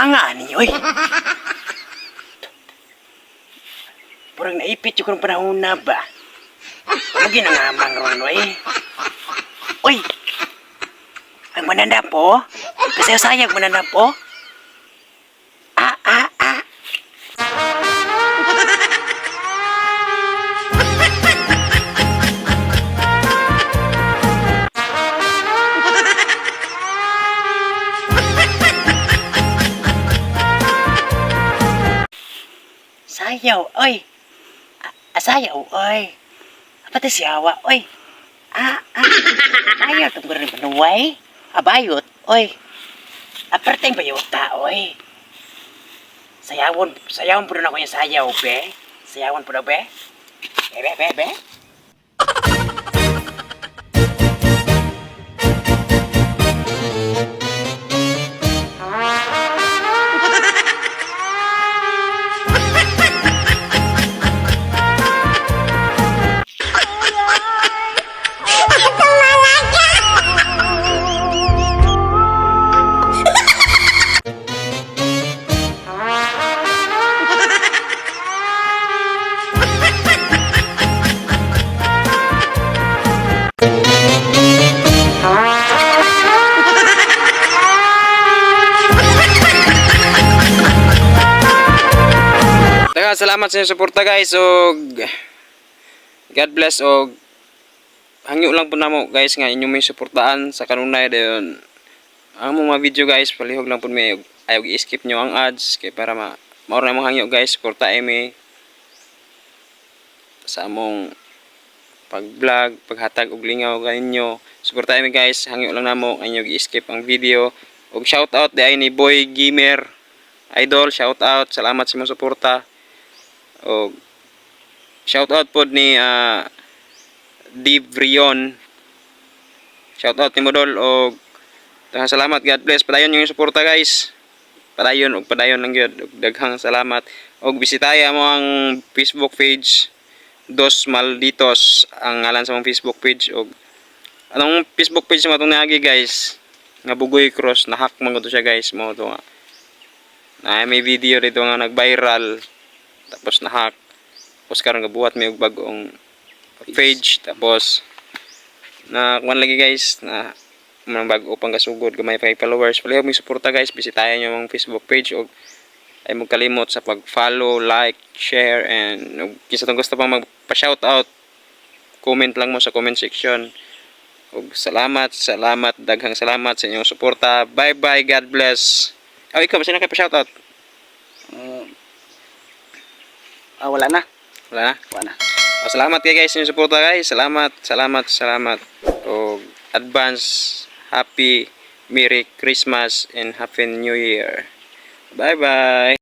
Anga ni, oy. Purang naipit yung panahon na ba? Magi nangamang ron, oy. Oy! Ang mananda po? Kasi sayang mananda po? Sayaw, oy. Sayaw, oy. Pati siyawa, oy. Ayaw itong galing panuway. Abayot, oy. Aparteng bayota, oy. Sayawon po na ako yung sayaw, be. Sayawon po na, be. Be. Salamat sa inyong suporta guys, og God bless, og hangyo lang po namo guys nga inyong may suportaan sa kanunay dayon ang mga video guys. Palihog lang po may ayaw i-skip nyo ang ads kay para maura na mong hangyo guys. Suporta mi sa among pag vlog, paghatag og lingaw ganinyo. Suporta mi guys, hangyo lang namo inyong i-skip ang video. Og shout out di ay ni Boy Gamer Idol, shout out, salamat sa imong suporta. Og shout out pod ni Divrion, shout out ni Modol. Og daghang salamat, God bless. Padayon yung suporta guys, padayon lang gyud. Daghang salamat. Og bisitaya mo ang Facebook page Dos Malditos ang ngalan sa mong Facebook page. Og anong Facebook page mo itong naagi guys nga Bugoy Cross, na-hack man ko siya guys. Mo to nga na may video dito nga nag-viral tapos na-hack. Tapos karon gabuhat may bagong page, tapos na kuan lagi guys na mga bago pang kasugod, gamay 5 followers. Palihog may suporta guys, bisitayan nyo ang Facebook page. Og ay mo kalimot sa pag-follow, like, share, and kisa tong gusto pang magpa-shoutout, comment lang mo sa comment section. Og salamat, daghang salamat sa inyong suporta. Bye bye, God bless. Ikaw basta na kay pa-shoutout. Wala na. Salamat kayo guys sa inyong suporta guys. Salamat. Og advance happy Merry Christmas and Happy New Year. Bye bye.